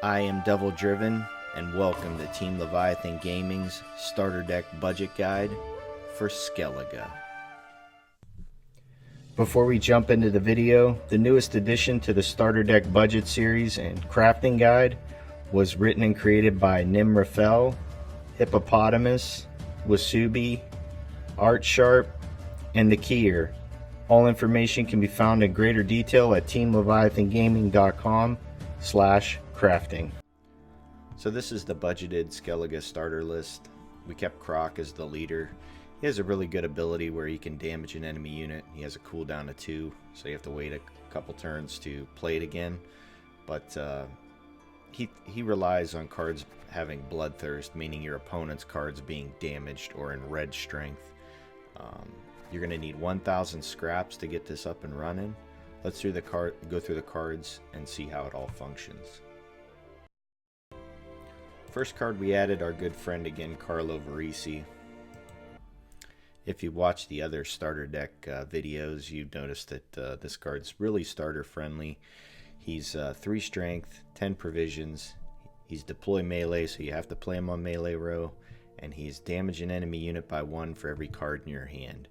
I am Devil Driven, and welcome to Team Leviathan Gaming's Starter Deck Budget Guide for Skellige. Before we jump into the video, the newest addition to the Starter Deck Budget Series and Crafting Guide was written and created by Nimrafel, Hippopotamus, Wasubi, Art Sharp, and the Kier. All information can be found in greater detail at teamleviathangaming.com/crafting. So this is the budgeted Skellige starter list. We kept Croc as the leader. He has a really good ability where he can damage an enemy unit. He has a cooldown of 2, so you have to wait a couple turns to play it again. But he relies on cards having Bloodthirst, meaning your opponent's cards being damaged or in red strength. You're going to need 1,000 scraps to get this up and running. Let's go through the cards and see how it all functions. First card we added, our good friend again, Carlo Parisi. If you watch the other starter deck videos, you've noticed that this card's really starter friendly. He's 3 strength, 10 provisions. He's deploy melee, so you have to play him on melee row. And he's damage an enemy unit by 1 for every card in your hand.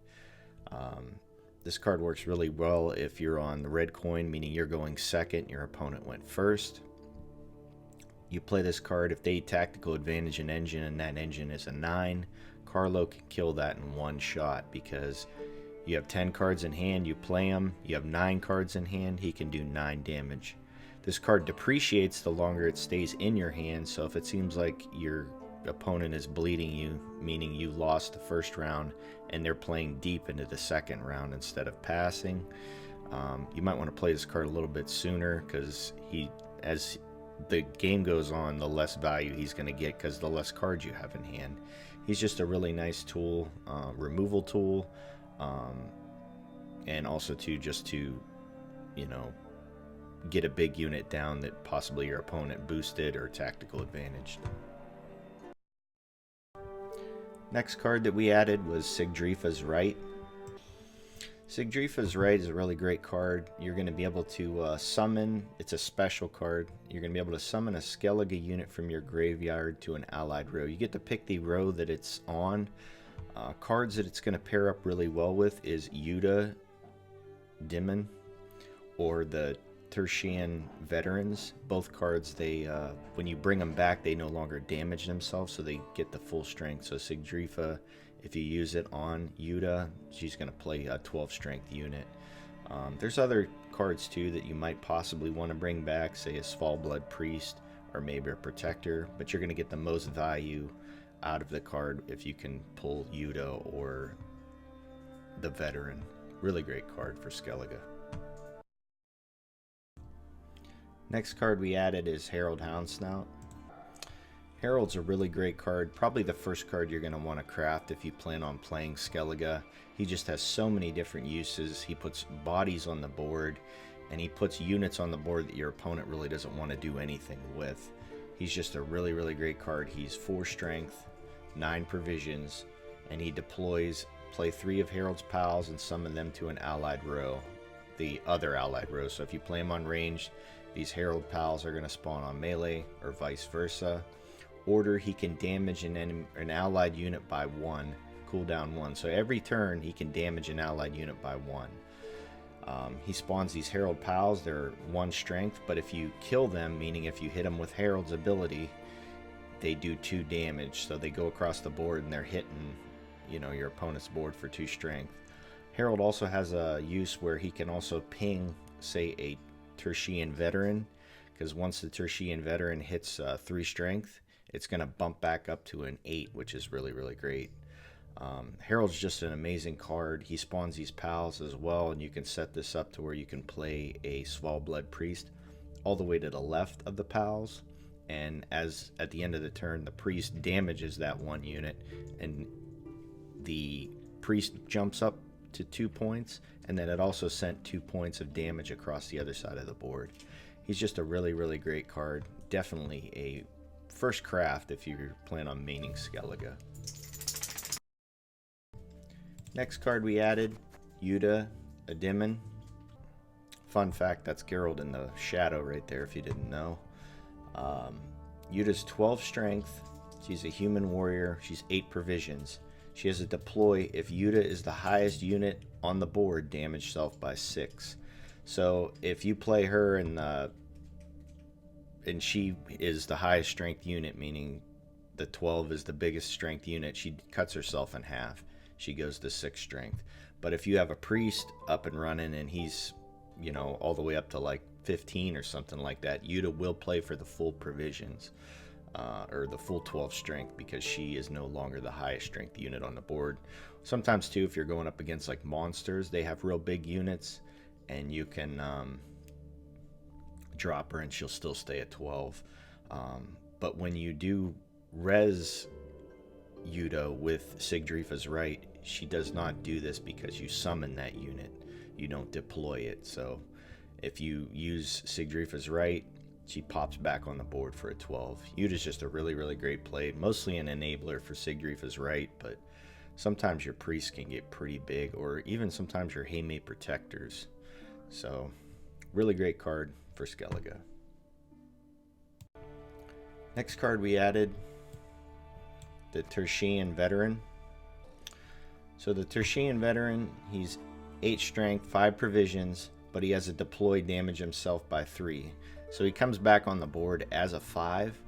This card works really well if you're on the red coin, meaning you're going second, your opponent went first. You play this card if they tactical advantage an engine and that engine is a 9. Carlo can kill that in one shot because you have 10 cards in hand, you play him, you have 9 cards in hand, he can do 9 damage. This card depreciates the longer it stays in your hand, so if it seems like your opponent is bleeding you, meaning you lost the first round and they're playing deep into the second round instead of passing, you might want to play this card a little bit sooner because as the game goes on, the less value he's going to get because the less cards you have in hand. He's just a really nice tool, removal tool, and also just to get a big unit down that possibly your opponent boosted or tactical advantaged. Next card that we added was Sigfara's Right. Sigfara's Right is a really great card. You're going to be able to summon, it's a special card, you're going to be able to summon a Skellige unit from your graveyard to an allied row. You get to pick the row that it's on. Cards that it's going to pair up really well with is Yuda, Demon, or the Tertian Veterans. Both cards, they when you bring them back, they no longer damage themselves, so they get the full strength. So Sigfara, if you use it on Yuda, she's going to play a 12 strength unit. There's other cards too that you might possibly want to bring back, say a Svalblood Priest or maybe a Protector, but you're going to get the most value out of the card if you can pull Yuda or the Veteran. Really great card for Skellige. Next card we added is Herald Hound Snout. Herald's a really great card, probably the first card you're going to want to craft if you plan on playing Skellige. He just has so many different uses. He puts bodies on the board, and he puts units on the board that your opponent really doesn't want to do anything with. He's just a really, really great card. He's 4 strength, 9 provisions, and he deploys, play 3 of Herald's pals and summon them to an allied row, the other allied row. So if you play him on range, these Herald pals are going to spawn on melee or vice versa. Order, he can damage an allied unit by 1, cooldown 1. So every turn he can damage an allied unit by 1. He spawns these Herald pals, they're 1 strength, but if you kill them, meaning if you hit them with Herald's ability, they do 2 damage. So they go across the board and they're hitting your opponent's board for 2 strength. Herald also has a use where he can also ping, say, a Tertian Veteran, because once the Tertian Veteran hits 3 strength, it's going to bump back up to an 8, which is really, really great. Herald's just an amazing card. He spawns these pals as well, and you can set this up to where you can play a Svalblood Priest all the way to the left of the pals, and at the end of the turn, the priest damages that 1 unit, and the priest jumps up to 2 points, and then it also sent 2 points of damage across the other side of the board. He's just a really, really great card. Definitely a first craft if you plan on maining Skellige. Next card we added, Yuda, a Demon. Fun fact, that's Geralt in the shadow right there if you didn't know. Yuda's 12 strength. She's a human warrior. She's 8 provisions. She has a deploy if Yuda is the highest unit on the board, damage self by 6. So if you play her and she is the highest strength unit, meaning the 12 is the biggest strength unit, she cuts herself in half. She goes to 6 strength. But if you have a priest up and running and he's, you know, all the way up to like 15 or something like that, Yuda will play for the full provisions, or the full 12 strength, because she is no longer the highest strength unit on the board. Sometimes too, if you're going up against like monsters, they have real big units, and you can drop her and she'll still stay at 12. But when you do res Yuda with Sigfara's right, she does not do this because you summon that unit. You don't deploy it. So if you use Sigfara's right, she pops back on the board for a 12. Yuda's just a really, really great play. Mostly an enabler for Sigfara's right, but sometimes your priests can get pretty big, or even sometimes your Jemez Protectors. So, really great card for Skellige. Next card we added, the Tertian Veteran. So the Tertian Veteran, he's 8 strength, 5 provisions, but he has a deploy damage himself by 3. So he comes back on the board as a 5,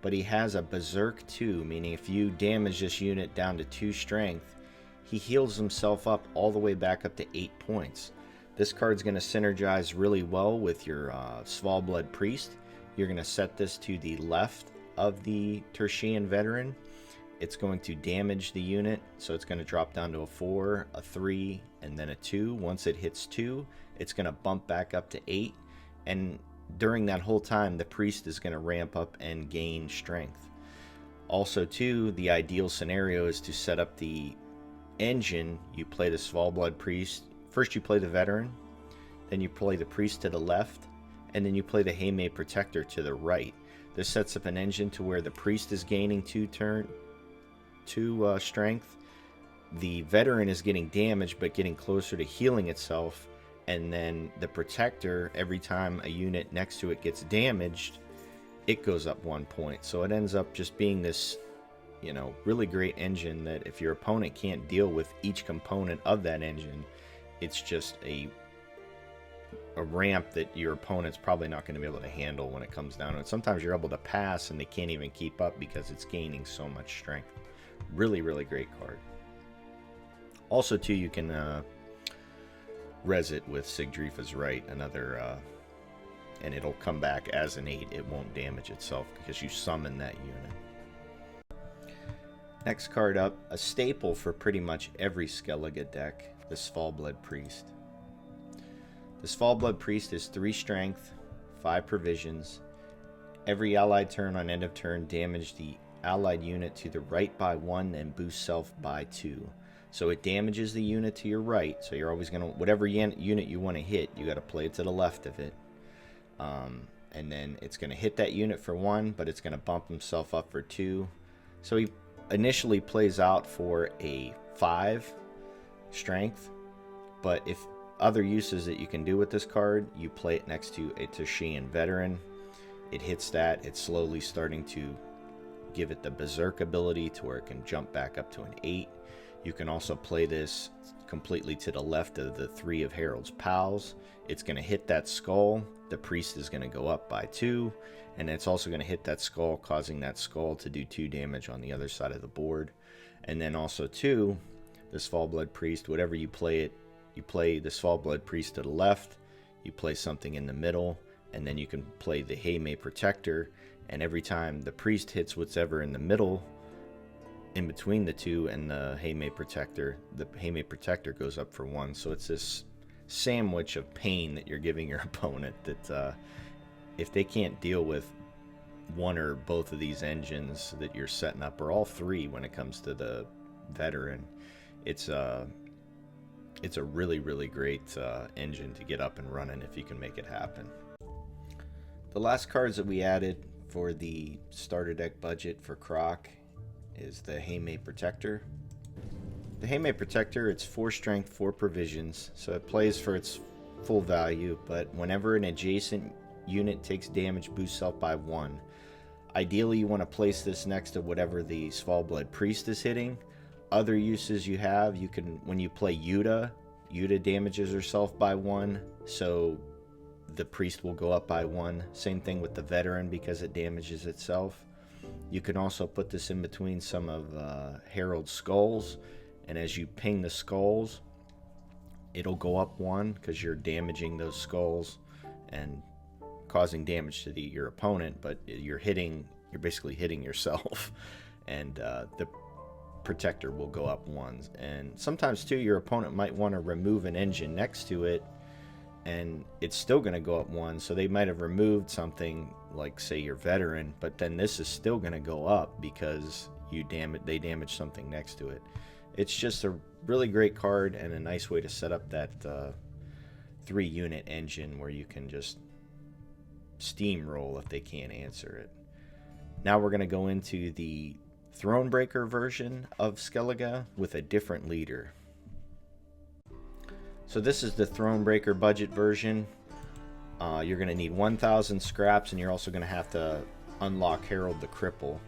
but he has a Berserk 2, meaning if you damage this unit down to 2 strength, he heals himself up all the way back up to 8 points. This card's going to synergize really well with your Svalblood Priest. You're going to set this to the left of the Tertian Veteran. It's going to damage the unit, so it's going to drop down to a 4, a 3, and then a 2. Once it hits 2, it's going to bump back up to 8, and during that whole time, the priest is going to ramp up and gain strength. Also, too, the ideal scenario is to set up the engine. You play the Svalblood Priest. First, you play the Veteran, then you play the priest to the left, and then you play the Jemez Protector to the right. This sets up an engine to where the priest is gaining 2 strength. The Veteran is getting damaged, but getting closer to healing itself. And then the Protector, every time a unit next to it gets damaged, it goes up 1 point. So it ends up just being this, you know, really great engine that if your opponent can't deal with each component of that engine, it's just a ramp that your opponent's probably not going to be able to handle when it comes down to it. Sometimes you're able to pass and they can't even keep up because it's gaining so much strength. Really, really great card. Also, too, you can res it with Sigfara's right, another, and it'll come back as an 8. It won't damage itself because you summon that unit. Next card up, a staple for pretty much every Skellige deck, the Svalblood Priest. The Svalblood Priest is 3 strength, 5 provisions. Every allied turn on end of turn, damage the allied unit to the right by 1 and boost self by 2. So it damages the unit to your right, so you're always going to, whatever unit you want to hit, you got to play it to the left of it. And then it's going to hit that unit for 1, but it's going to bump himself up for 2. So he initially plays out for a 5 strength, but if other uses that you can do with this card, you play it next to a Tertian Veteran. It hits that, it's slowly starting to give it the Berserk ability to where it can jump back up to an 8. You can also play this completely to the left of the 3 of Herald's Pals. It's going to hit that skull. The priest is going to go up by 2. And it's also going to hit that skull, causing that skull to do 2 damage on the other side of the board. And then also, too, the Svalblood Priest, whatever you play it, you play the Svalblood Priest to the left, you play something in the middle, and then you can play the Jemez Protector. And every time the priest hits whatever in the middle, in between the 2 and the Jemez Protector goes up for 1. So it's this sandwich of pain that you're giving your opponent that if they can't deal with one or both of these engines that you're setting up, or all 3 when it comes to the Veteran, it's a really, really great engine to get up and running if you can make it happen. The last cards that we added for the starter deck budget for Croc is the Jemez Protector. The Jemez Protector, it's 4 strength, 4 provisions, so it plays for its full value, but whenever an adjacent unit takes damage, boost self by 1. Ideally, you want to place this next to whatever the Svalbard priest is hitting. Other uses you have, you can, when you play Yuda, Yuda damages herself by 1, so the priest will go up by 1. Same thing with the veteran because it damages itself. You can also put this in between some of Herald's skulls, and as you ping the skulls, it'll go up 1 because you're damaging those skulls and causing damage to your opponent, but you're basically hitting yourself, and the protector will go up 1. And sometimes too, your opponent might want to remove an engine next to it, and it's still going to go up 1. So they might have removed something like, say, your veteran, but then this is still going to go up because they damage something next to it. It's just a really great card and a nice way to set up that 3-unit engine where you can just steamroll if they can't answer it. Now we're going to go into the Thronebreaker version of Skellige with a different leader. So this is the Thronebreaker budget version. You're going to need 1,000 scraps, and you're also going to have to unlock Herald the Cripple.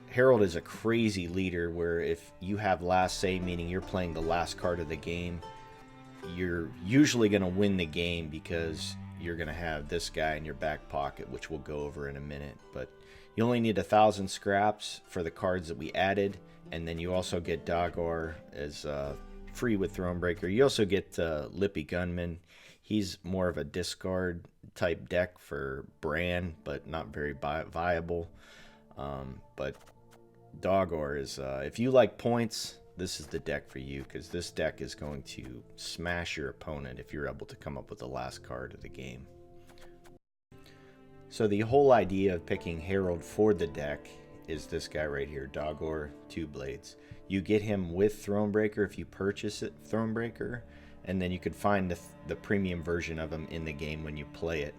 Herald is a crazy leader where if you have last say, meaning you're playing the last card of the game, you're usually going to win the game because you're going to have this guy in your back pocket, which we'll go over in a minute. But you only need 1,000 scraps for the cards that we added, and then you also get Dagor as free with Thronebreaker. You also get Lippy Gunman. He's more of a discard type deck for Bran, but not very viable. But Dagor is, if you like points, this is the deck for you, because this deck is going to smash your opponent if you're able to come up with the last card of the game. So the whole idea of picking Herald for the deck is this guy right here, Dagor, 2 Blades. You get him with Thronebreaker if you purchase it, Thronebreaker, and then you could find the premium version of him in the game when you play it.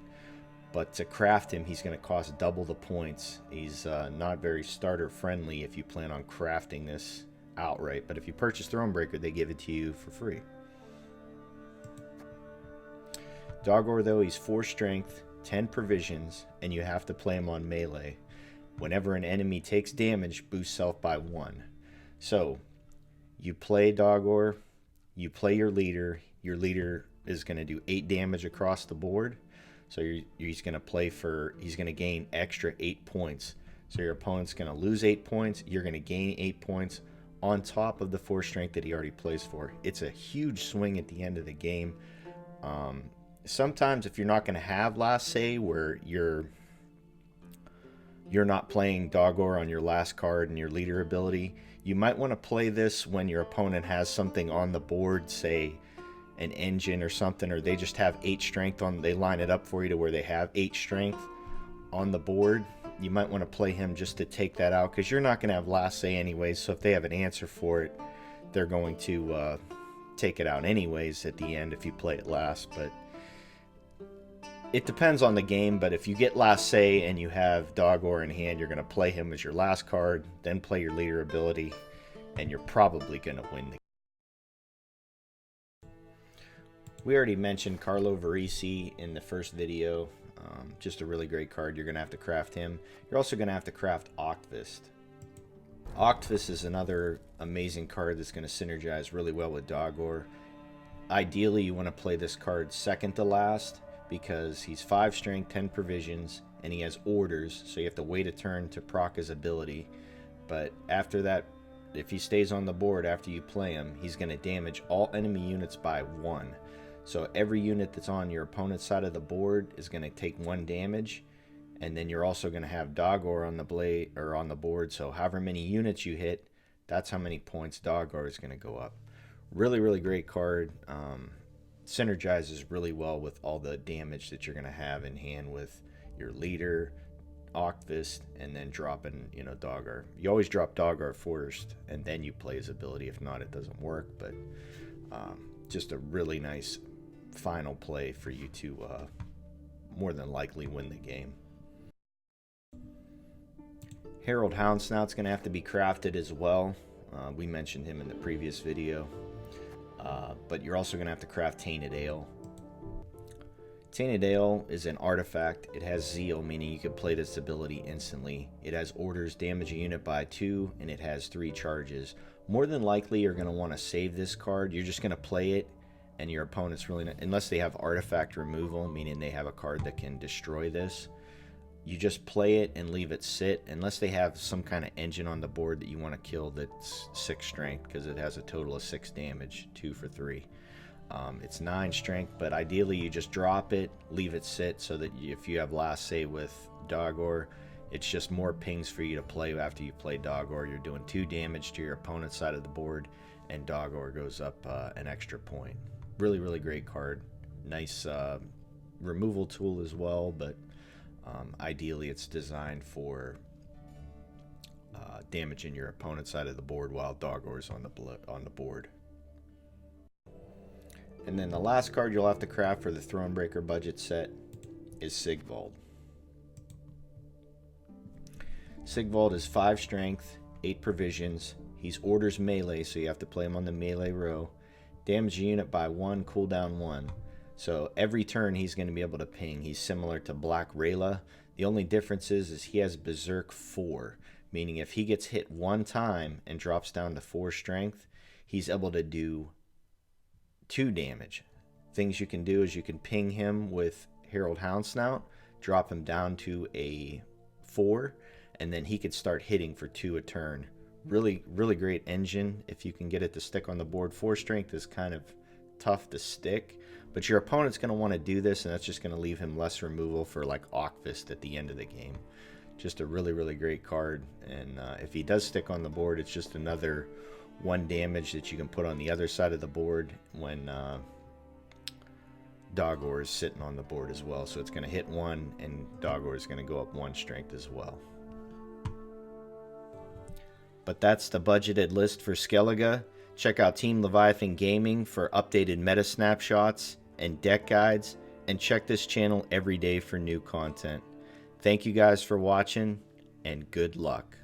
But to craft him, he's going to cost double the points. He's not very starter friendly if you plan on crafting this outright, but if you purchase Thronebreaker, they give it to you for free. Dagor, though, he's 4 strength, 10 provisions, and you have to play him on melee. Whenever an enemy takes damage, boost self by 1. So you play Dagor, you play your leader is going to do 8 damage across the board. So he's going to gain extra 8 points. So your opponent's going to lose 8 points, you're going to gain 8 points on top of the 4 strength that he already plays for. It's a huge swing at the end of the game. Sometimes if you're not going to have last say, where you're not playing Dagor on your last card and your leader ability, you might want to play this when your opponent has something on the board, say an engine or something, or they just have 8 strength on, they line it up for you to where they have 8 strength on the board. You might want to play him just to take that out, because you're not going to have last say anyways, so if they have an answer for it, they're going to take it out anyways at the end if you play it last. But it depends on the game, but if you get last say and you have Dagor in hand, you're going to play him as your last card, then play your leader ability, and you're probably going to win the game. We already mentioned Carlo Parisi in the first video. Just a really great card. You're going to have to craft him. You're also going to have to craft Octopus. Octopus is another amazing card that's going to synergize really well with Dagor. Ideally, you want to play this card second to last, because he's 5 strength, 10 provisions, and he has orders, so you have to wait a turn to proc his ability. But after that, if he stays on the board after you play him, he's going to damage all enemy units by 1. So every unit that's on your opponent's side of the board is going to take 1 damage, and then you're also going to have Dagor on the blade or on the board. So however many units you hit, that's how many points Dagor is going to go up. Really, really great card. Synergizes really well with all the damage that you're going to have in hand with your leader, Octopus, and then dropping, Dagor. You always drop Dagor first, and then you play his ability. If not, it doesn't work. But just a really nice final play for you to more than likely win the game. Herald Hound Snout's going to have to be crafted as well. We mentioned him in the previous video. But you're also going to have to craft Tainted Ale. Tainted Ale is an artifact. It has Zeal, meaning you can play this ability instantly. It has orders, damage a unit by 2, and it has 3 charges. More than likely, you're going to want to save this card. You're just going to play it, and your opponent's really not, unless they have artifact removal, meaning they have a card that can destroy this. You just play it and leave it sit, unless they have some kind of engine on the board that you want to kill that's 6 strength, because it has a total of 6 damage, 2 for 3. It's 9 strength, but ideally you just drop it, leave it sit, so that if you have last say with Dogor, it's just more pings for you to play after you play Dogor. You're doing 2 damage to your opponent's side of the board, and Dogor goes up an extra point. Really, really great card. Nice removal tool as well, but ideally it's designed for damaging your opponent's side of the board while Dogor's on the board. And then the last card you'll have to craft for the Thronebreaker budget set is Sig Bold. Sig Bold is 5 strength, 8 provisions. He's orders melee, so you have to play him on the melee row. Damage a unit by 1, cooldown 1. So every turn he's going to be able to ping. He's similar to Black Rayla. The only difference is he has Berserk 4, meaning if he gets hit 1 time and drops down to 4 strength, he's able to do 2 damage. Things you can do is you can ping him with Herald Hound Snout, drop him down to a 4, and then he could start hitting for 2 a turn. Really, really great engine if you can get it to stick on the board. 4 strength is kind of tough to stick, but your opponent's going to want to do this, and that's just going to leave him less removal for like Octopus at the end of the game. Just a really, really great card, and if he does stick on the board, it's just another 1 damage that you can put on the other side of the board when Dogor is sitting on the board as well. So it's going to hit 1, and Dogor is going to go up 1 strength as well. But that's the budgeted list for Skellige. Check out Team Leviathan Gaming for updated meta snapshots and deck guides, and check this channel every day for new content. Thank you guys for watching, and good luck.